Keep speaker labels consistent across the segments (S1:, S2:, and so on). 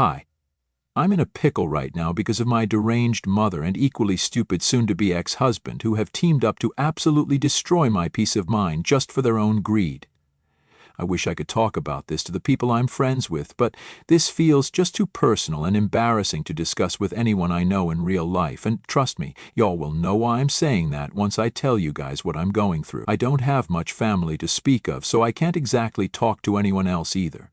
S1: Hi. I'm in a pickle right now because of my deranged mother and equally stupid soon-to-be ex-husband who have teamed up to absolutely destroy my peace of mind just for their own greed. I wish I could talk about this to the people I'm friends with, but this feels just too personal and embarrassing to discuss with anyone I know in real life, and trust me, y'all will know why I'm saying that once I tell you guys what I'm going through. I don't have much family to speak of, so I can't exactly talk to anyone else either.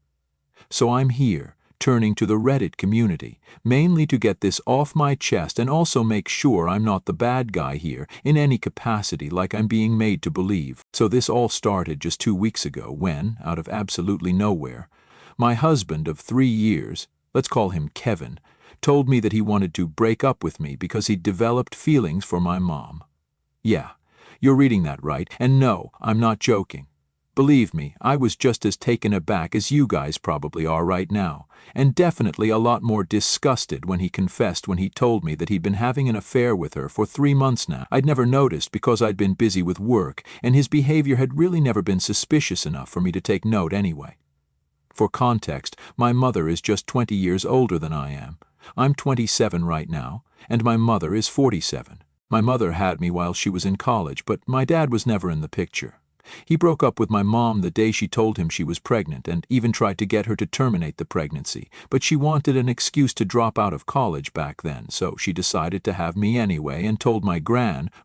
S1: So I'm here, turning to the Reddit community, mainly to get this off my chest and also make sure I'm not the bad guy here in any capacity like I'm being made to believe. So this all started just 2 weeks ago when, out of absolutely nowhere, my husband of 3 years, let's call him Kevin, told me that he wanted to break up with me because he'd developed feelings for my mom. Yeah, you're reading that right, and no, I'm not joking. Believe me, I was just as taken aback as you guys probably are right now, and definitely a lot more disgusted when he confessed when he told me that he'd been having an affair with her for 3 months now. I'd never noticed because I'd been busy with work, and his behavior had really never been suspicious enough for me to take note anyway. For context, my mother is just 20 years older than I am. I'm 27 right now, and my mother is 47. My mother had me while she was in college, but my dad was never in the picture. He broke up with my mom the day she told him she was pregnant and even tried to get her to terminate the pregnancy, but she wanted an excuse to drop out of college back then, so she decided to have me anyway and told my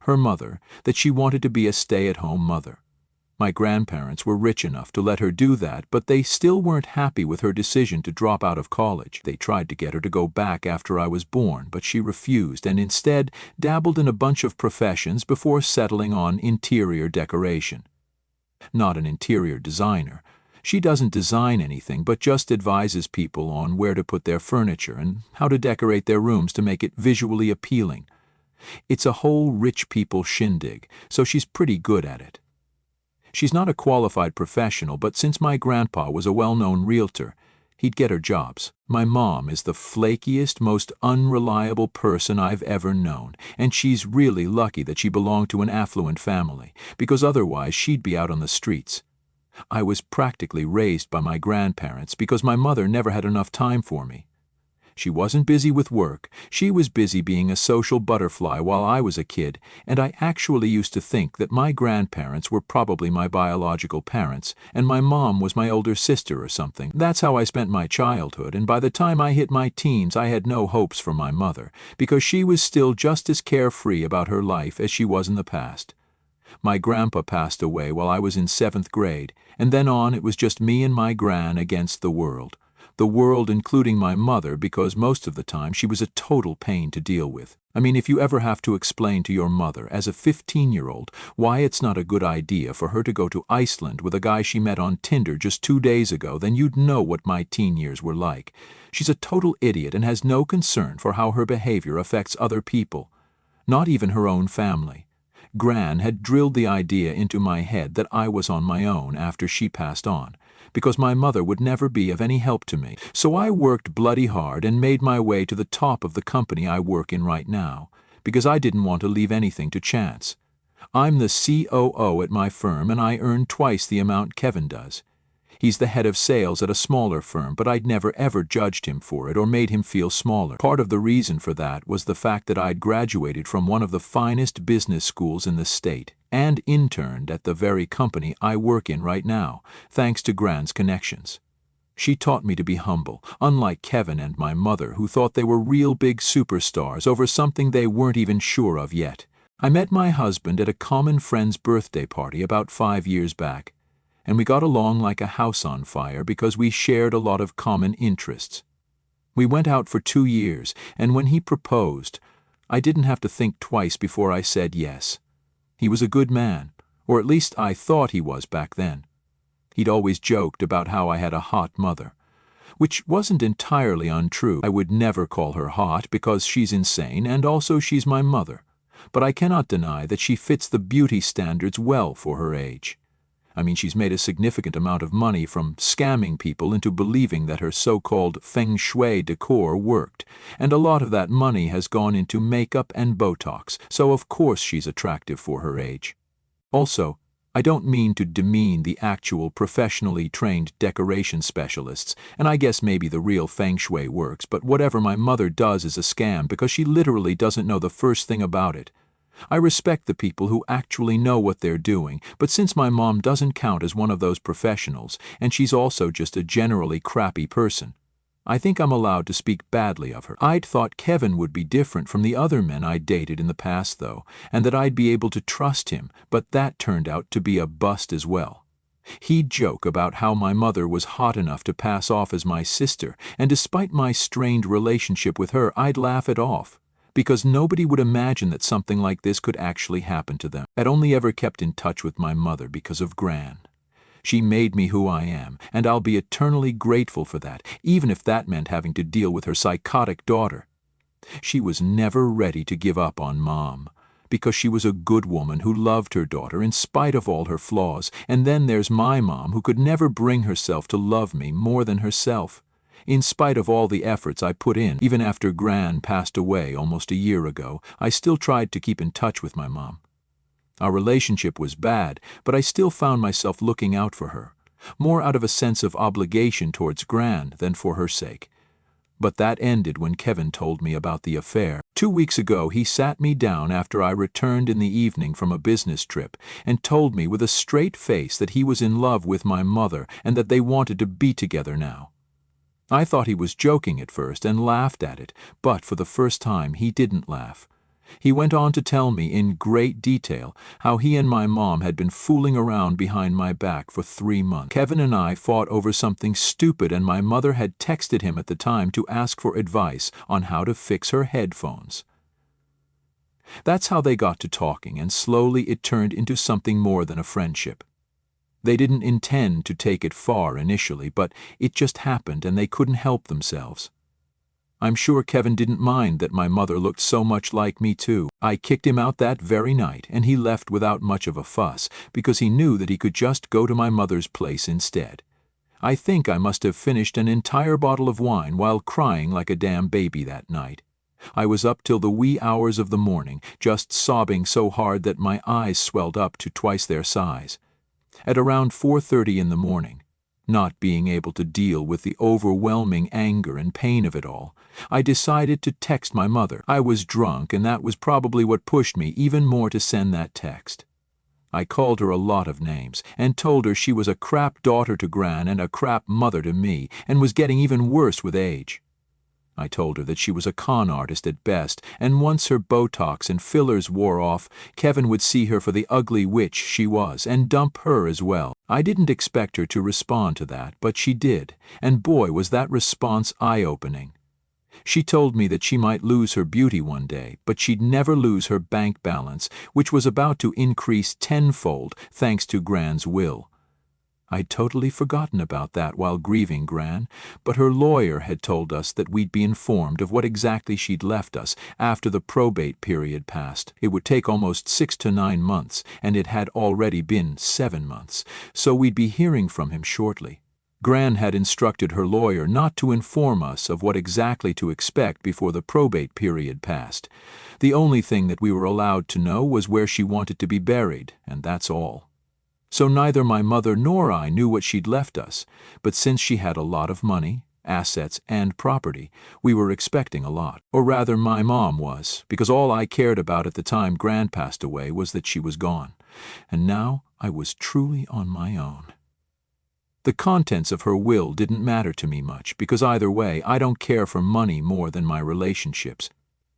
S1: her mother, that she wanted to be a stay-at-home mother. My grandparents were rich enough to let her do that, but they still weren't happy with her decision to drop out of college. They tried to get her to go back after I was born, but she refused and instead dabbled in a bunch of professions before settling on interior decoration. Not an interior designer. She doesn't design anything but just advises people on where to put their furniture and how to decorate their rooms to make it visually appealing. It's a whole rich people shindig, so she's pretty good at it. She's not a qualified professional, but since my grandpa was a well-known realtor, he'd get her jobs. My mom is the flakiest, most unreliable person I've ever known, and she's really lucky that she belonged to an affluent family, because otherwise she'd be out on the streets. I was practically raised by my grandparents because my mother never had enough time for me. She wasn't busy with work, she was busy being a social butterfly while I was a kid, and I actually used to think that my grandparents were probably my biological parents, and my mom was my older sister or something. That's how I spent my childhood, and by the time I hit my teens I had no hopes for my mother, because she was still just as carefree about her life as she was in the past. My grandpa passed away while I was in 7th grade, and then on it was just me and my gran against the world. The world including my mother, because most of the time she was a total pain to deal with. I mean, if you ever have to explain to your mother, as a 15-year-old, why it's not a good idea for her to go to Iceland with a guy she met on Tinder just 2 days ago, then you'd know what my teen years were like. She's a total idiot and has no concern for how her behavior affects other people, not even her own family. Gran had drilled the idea into my head that I was on my own after she passed on, because my mother would never be of any help to me. So I worked bloody hard and made my way to the top of the company I work in right now, because I didn't want to leave anything to chance. I'm the COO at my firm and I earn twice the amount Kevin does. He's the head of sales at a smaller firm, but I'd never ever judged him for it or made him feel smaller. Part of the reason for that was the fact that I'd graduated from one of the finest business schools in the state and interned at the very company I work in right now, thanks to Gran's connections. She taught me to be humble, unlike Kevin and my mother, who thought they were real big superstars over something they weren't even sure of yet. I met my husband at a common friend's birthday party about 5 years back, and we got along like a house on fire because we shared a lot of common interests. We went out for 2 years, and when he proposed, I didn't have to think twice before I said yes. He was a good man, or at least I thought he was back then. He'd always joked about how I had a hot mother, which wasn't entirely untrue. I would never call her hot because she's insane, and also she's my mother, but I cannot deny that she fits the beauty standards well for her age. I mean, she's made a significant amount of money from scamming people into believing that her so-called feng shui decor worked, and a lot of that money has gone into makeup and Botox, so of course she's attractive for her age. Also, I don't mean to demean the actual professionally trained decoration specialists, and I guess maybe the real feng shui works, but whatever my mother does is a scam because she literally doesn't know the first thing about it. I respect the people who actually know what they're doing, but since my mom doesn't count as one of those professionals, and she's also just a generally crappy person, I think I'm allowed to speak badly of her. I'd thought Kevin would be different from the other men I'd dated in the past, though, and that I'd be able to trust him, but that turned out to be a bust as well. He'd joke about how my mother was hot enough to pass off as my sister, and despite my strained relationship with her, I'd laugh it off, because nobody would imagine that something like this could actually happen to them. I'd only ever kept in touch with my mother because of Gran. She made me who I am, and I'll be eternally grateful for that, even if that meant having to deal with her psychotic daughter. She was never ready to give up on Mom, because she was a good woman who loved her daughter in spite of all her flaws, and then there's my mom who could never bring herself to love me more than herself. In spite of all the efforts I put in, even after Gran passed away almost a year ago, I still tried to keep in touch with my mom. Our relationship was bad, but I still found myself looking out for her, more out of a sense of obligation towards Gran than for her sake. But that ended when Kevin told me about the affair. 2 weeks ago he sat me down after I returned in the evening from a business trip and told me with a straight face that he was in love with my mother and that they wanted to be together now. I thought he was joking at first and laughed at it, but for the first time he didn't laugh. He went on to tell me in great detail how he and my mom had been fooling around behind my back for 3 months. Kevin and I fought over something stupid, and my mother had texted him at the time to ask for advice on how to fix her headphones. That's how they got to talking, and slowly it turned into something more than a friendship. They didn't intend to take it far initially, but it just happened and they couldn't help themselves. I'm sure Kevin didn't mind that my mother looked so much like me too. I kicked him out that very night, and he left without much of a fuss, because he knew that he could just go to my mother's place instead. I think I must have finished an entire bottle of wine while crying like a damn baby that night. I was up till the wee hours of the morning, just sobbing so hard that my eyes swelled up to twice their size. At around 4:30 in the morning, not being able to deal with the overwhelming anger and pain of it all, I decided to text my mother. I was drunk, and that was probably what pushed me even more to send that text. I called her a lot of names and told her she was a crap daughter to Gran and a crap mother to me, and was getting even worse with age. I told her that she was a con artist at best, and once her Botox and fillers wore off, Kevin would see her for the ugly witch she was and dump her as well. I didn't expect her to respond to that, but she did, and boy was that response eye-opening. She told me that she might lose her beauty one day, but she'd never lose her bank balance, which was about to increase tenfold thanks to Gran's will. I'd totally forgotten about that while grieving Gran, but her lawyer had told us that we'd be informed of what exactly she'd left us after the probate period passed. It would take almost 6 to 9 months, and it had already been 7 months, so we'd be hearing from him shortly. Gran had instructed her lawyer not to inform us of what exactly to expect before the probate period passed. The only thing that we were allowed to know was where she wanted to be buried, and that's all. So neither my mother nor I knew what she'd left us, but since she had a lot of money, assets, and property, we were expecting a lot. Or rather, my mom was, because all I cared about at the time Gran passed away was that she was gone, and now I was truly on my own. The contents of her will didn't matter to me much, because either way, I don't care for money more than my relationships.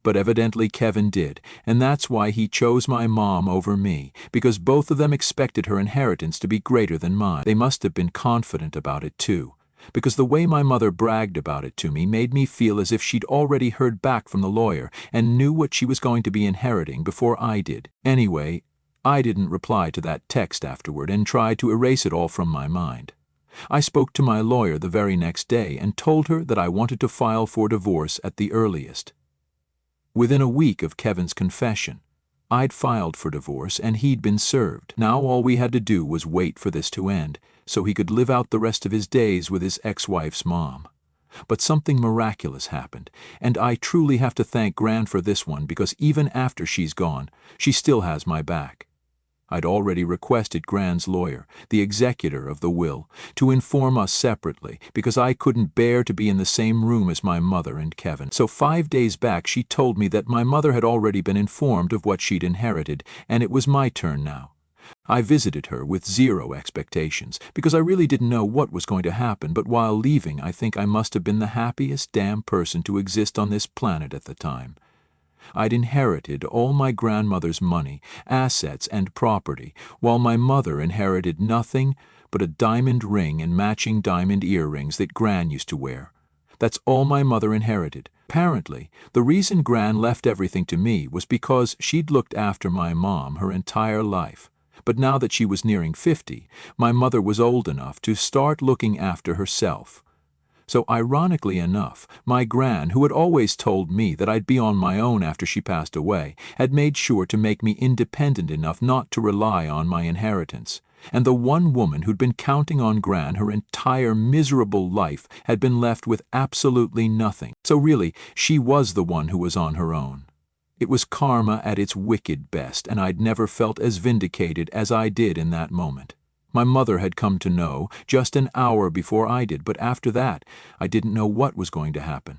S1: But evidently Kevin did, and that's why he chose my mom over me, because both of them expected her inheritance to be greater than mine. They must have been confident about it too, because the way my mother bragged about it to me made me feel as if she'd already heard back from the lawyer and knew what she was going to be inheriting before I did. Anyway, I didn't reply to that text afterward and tried to erase it all from my mind. I spoke to my lawyer the very next day and told her that I wanted to file for divorce at the earliest. Within a week of Kevin's confession, I'd filed for divorce and he'd been served. Now all we had to do was wait for this to end, so he could live out the rest of his days with his ex-wife's mom. But something miraculous happened, and I truly have to thank Gran for this one, because even after she's gone, she still has my back. I'd already requested Gran's lawyer, the executor of the will, to inform us separately because I couldn't bear to be in the same room as my mother and Kevin. So 5 days back she told me that my mother had already been informed of what she'd inherited, and it was my turn now. I visited her with zero expectations, because I really didn't know what was going to happen, but while leaving I think I must have been the happiest damn person to exist on this planet at the time. I'd inherited all my grandmother's money, assets, and property, while my mother inherited nothing but a diamond ring and matching diamond earrings that Gran used to wear. That's all my mother inherited. Apparently, the reason Gran left everything to me was because she'd looked after my mom her entire life. But now that she was nearing 50, my mother was old enough to start looking after herself. So ironically enough, my Gran, who had always told me that I'd be on my own after she passed away, had made sure to make me independent enough not to rely on my inheritance. And the one woman who'd been counting on Gran her entire miserable life had been left with absolutely nothing. So really, she was the one who was on her own. It was karma at its wicked best, and I'd never felt as vindicated as I did in that moment. My mother had come to know just an hour before I did, but after that, I didn't know what was going to happen.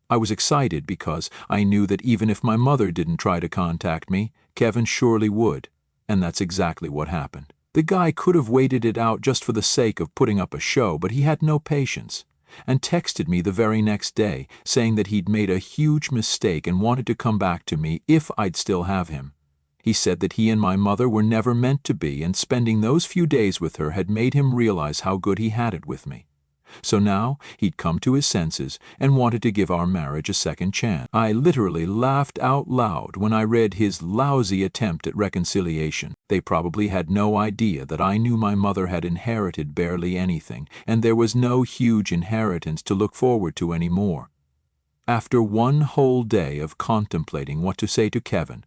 S1: I was excited because I knew that even if my mother didn't try to contact me, Kevin surely would, and that's exactly what happened. The guy could have waited it out just for the sake of putting up a show, but he had no patience, and texted me the very next day saying that he'd made a huge mistake and wanted to come back to me if I'd still have him. He said that he and my mother were never meant to be, and spending those few days with her had made him realize how good he had it with me. So now he'd come to his senses and wanted to give our marriage a second chance. I literally laughed out loud when I read his lousy attempt at reconciliation. They probably had no idea that I knew my mother had inherited barely anything, and there was no huge inheritance to look forward to anymore. After one whole day of contemplating what to say to Kevin,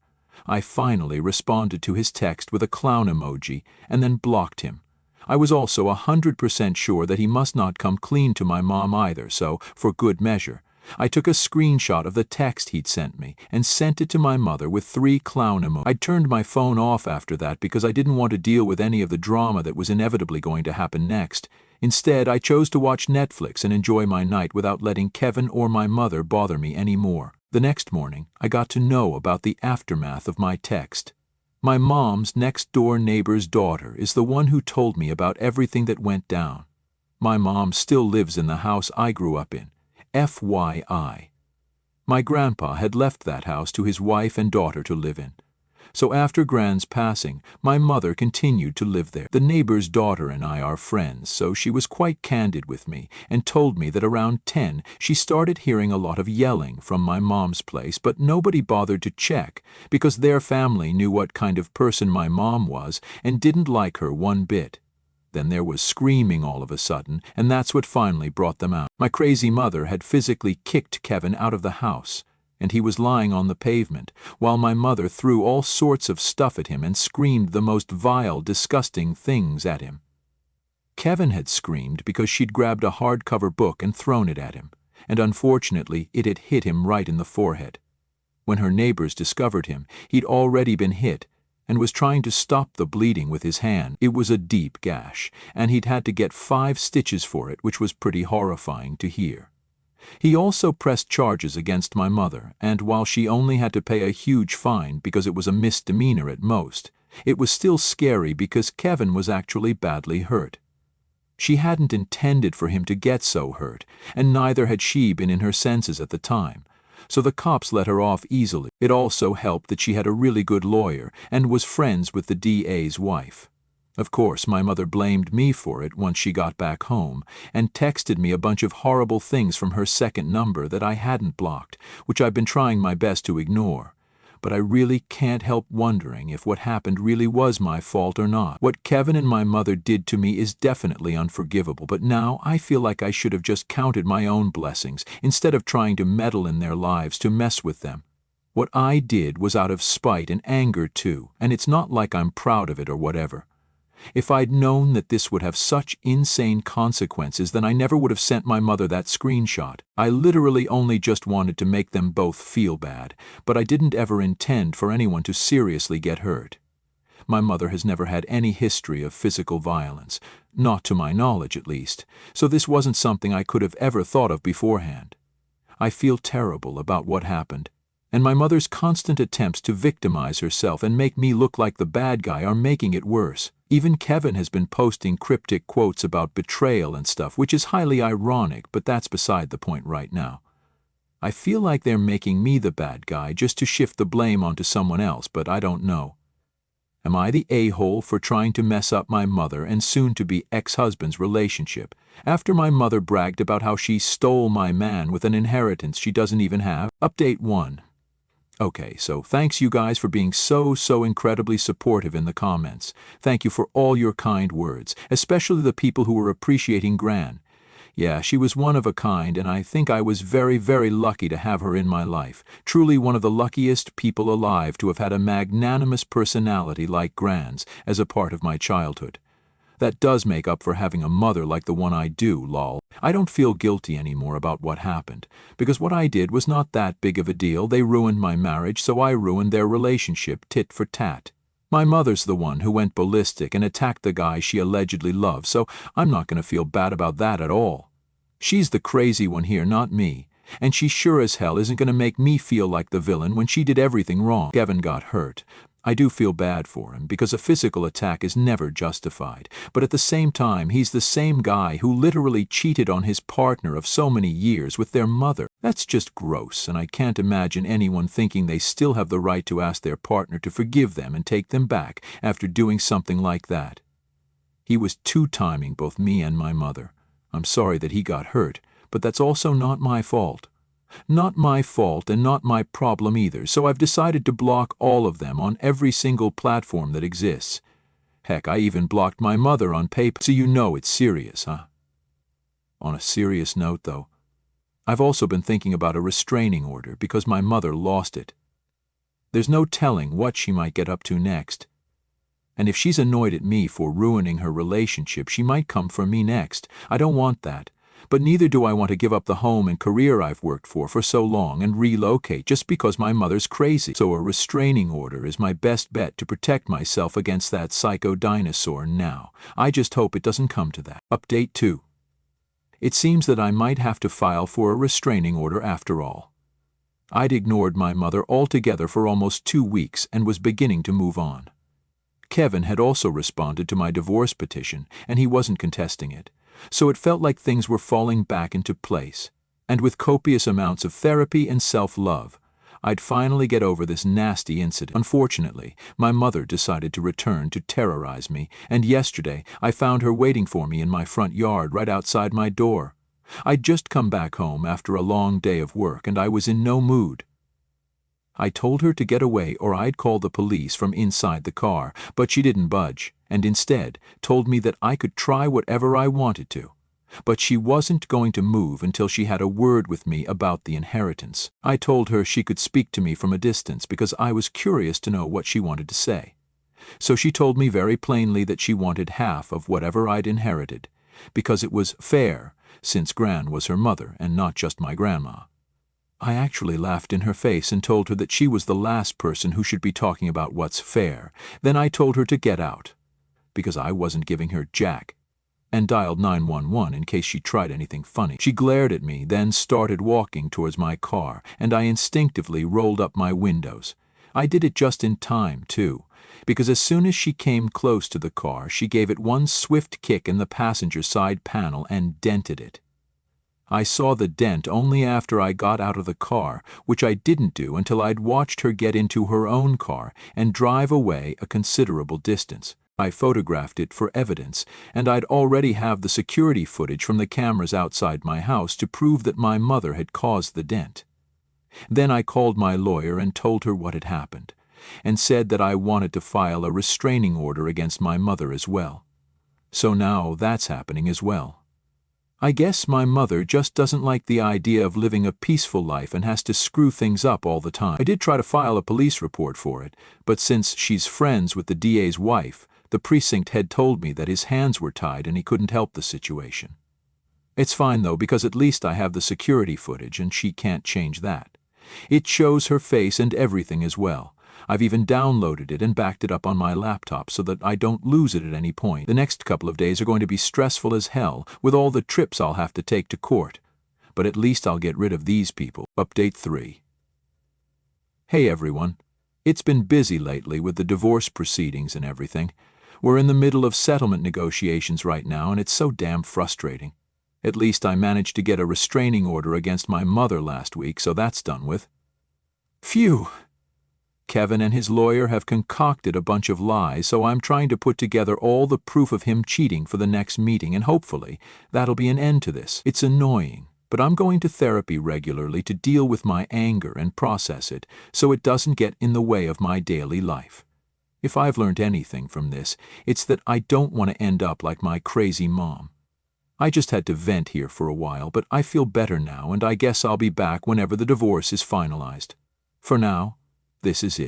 S1: I finally responded to his text with a clown emoji and then blocked him. I was also 100% sure that he must not come clean to my mom either, so, for good measure, I took a screenshot of the text he'd sent me and sent it to my mother with 3 clown emojis. I turned my phone off after that because I didn't want to deal with any of the drama that was inevitably going to happen next. Instead, I chose to watch Netflix and enjoy my night without letting Kevin or my mother bother me anymore. The next morning, I got to know about the aftermath of my text. My mom's next-door neighbor's daughter is the one who told me about everything that went down. My mom still lives in the house I grew up in. FYI. My grandpa had left that house to his wife and daughter to live in. So after Gran's passing, my mother continued to live there. The neighbor's daughter and I are friends, so she was quite candid with me and told me that around 10 she started hearing a lot of yelling from my mom's place, but nobody bothered to check because their family knew what kind of person my mom was and didn't like her one bit. Then there was screaming all of a sudden, and that's what finally brought them out. My crazy mother had physically kicked Kevin out of the house, and he was lying on the pavement, while my mother threw all sorts of stuff at him and screamed the most vile, disgusting things at him. Kevin had screamed because she'd grabbed a hardcover book and thrown it at him, and unfortunately it had hit him right in the forehead. When her neighbors discovered him, he'd already been hit and was trying to stop the bleeding with his hand. It was a deep gash, and he'd had to get 5 stitches for it, which was pretty horrifying to hear. He also pressed charges against my mother, and while she only had to pay a huge fine because it was a misdemeanor at most, it was still scary because Kevin was actually badly hurt. She hadn't intended for him to get so hurt, and neither had she been in her senses at the time, so the cops let her off easily. It also helped that she had a really good lawyer and was friends with the DA's wife. Of course, my mother blamed me for it once she got back home and texted me a bunch of horrible things from her second number that I hadn't blocked, which I've been trying my best to ignore. But I really can't help wondering if what happened really was my fault or not. What Kevin and my mother did to me is definitely unforgivable, but now I feel like I should have just counted my own blessings instead of trying to meddle in their lives to mess with them. What I did was out of spite and anger too, and it's not like I'm proud of it or whatever. If I'd known that this would have such insane consequences, then I never would have sent my mother that screenshot. I literally only just wanted to make them both feel bad, but I didn't ever intend for anyone to seriously get hurt. My mother has never had any history of physical violence, not to my knowledge at least, so this wasn't something I could have ever thought of beforehand. I feel terrible about what happened, and my mother's constant attempts to victimize herself and make me look like the bad guy are making it worse. Even Kevin has been posting cryptic quotes about betrayal and stuff, which is highly ironic, but that's beside the point right now. I feel like they're making me the bad guy just to shift the blame onto someone else, but I don't know. Am I the a-hole for trying to mess up my mother and soon-to-be ex-husband's relationship, after my mother bragged about how she stole my man with an inheritance she doesn't even have? Update 1. Okay, so thanks you guys for being so incredibly supportive in the comments. Thank you for all your kind words, especially the people who were appreciating Gran. Yeah, she was one of a kind, and I think I was very lucky to have her in my life. Truly one of the luckiest people alive to have had a magnanimous personality like Gran's as a part of my childhood. That does make up for having a mother like the one I do, lol. I don't feel guilty anymore about what happened, because what I did was not that big of a deal. They ruined my marriage, so I ruined their relationship tit for tat. My mother's the one who went ballistic and attacked the guy she allegedly loved, so I'm not going to feel bad about that at all. She's the crazy one here, not me, and she sure as hell isn't going to make me feel like the villain when she did everything wrong. Kevin got hurt. I do feel bad for him, because a physical attack is never justified, but at the same time he's the same guy who literally cheated on his partner of so many years with their mother. That's just gross, and I can't imagine anyone thinking they still have the right to ask their partner to forgive them and take them back after doing something like that. He was two-timing both me and my mother. I'm sorry that he got hurt, but that's also not my fault. Not my fault and not my problem either, so I've decided to block all of them on every single platform that exists. Heck, I even blocked my mother on PayPal, so you know it's serious, huh? On a serious note, though, I've also been thinking about a restraining order because my mother lost it. There's no telling what she might get up to next. And if she's annoyed at me for ruining her relationship, she might come for me next. I don't want that. But neither do I want to give up the home and career I've worked for so long and relocate just because my mother's crazy. So a restraining order is my best bet to protect myself against that psycho dinosaur now. I just hope it doesn't come to that. Update 2. It seems that I might have to file for a restraining order after all. I'd ignored my mother altogether for almost 2 weeks and was beginning to move on. Kevin had also responded to my divorce petition, and he wasn't contesting it, so it felt like things were falling back into place. And with copious amounts of therapy and self-love, I'd finally get over this nasty incident. Unfortunately, my mother decided to return to terrorize me, and yesterday I found her waiting for me in my front yard right outside my door. I'd just come back home after a long day of work, and I was in no mood. I told her to get away or I'd call the police from inside the car, but she didn't budge, and instead told me that I could try whatever I wanted to. But she wasn't going to move until she had a word with me about the inheritance. I told her she could speak to me from a distance because I was curious to know what she wanted to say. So she told me very plainly that she wanted half of whatever I'd inherited, because it was fair, since Gran was her mother and not just my grandma. I actually laughed in her face and told her that she was the last person who should be talking about what's fair. Then I told her to get out, because I wasn't giving her jack, and dialed 911 in case she tried anything funny. She glared at me, then started walking towards my car, and I instinctively rolled up my windows. I did it just in time, too, because as soon as she came close to the car, she gave it one swift kick in the passenger side panel and dented it. I saw the dent only after I got out of the car, which I didn't do until I'd watched her get into her own car and drive away a considerable distance. I photographed it for evidence, and I'd already have the security footage from the cameras outside my house to prove that my mother had caused the dent. Then I called my lawyer and told her what had happened, and said that I wanted to file a restraining order against my mother as well. So now that's happening as well. I guess my mother just doesn't like the idea of living a peaceful life and has to screw things up all the time. I did try to file a police report for it, but since she's friends with the DA's wife, the precinct head told me that his hands were tied and he couldn't help the situation. It's fine though, because at least I have the security footage and she can't change that. It shows her face and everything as well, I've even downloaded it and backed it up on my laptop so that I don't lose it at any point. The next couple of days are going to be stressful as hell, with all the trips I'll have to take to court. But at least I'll get rid of these people. Update 3. Hey everyone. It's been busy lately with the divorce proceedings and everything. We're in the middle of settlement negotiations right now, and it's so damn frustrating. At least I managed to get a restraining order against my mother last week, so that's done with. Phew! Kevin and his lawyer have concocted a bunch of lies, so I'm trying to put together all the proof of him cheating for the next meeting, and hopefully that'll be an end to this. It's annoying, but I'm going to therapy regularly to deal with my anger and process it so it doesn't get in the way of my daily life. If I've learned anything from this, it's that I don't want to end up like my crazy mom. I just had to vent here for a while, but I feel better now, and I guess I'll be back whenever the divorce is finalized. For now, this is it.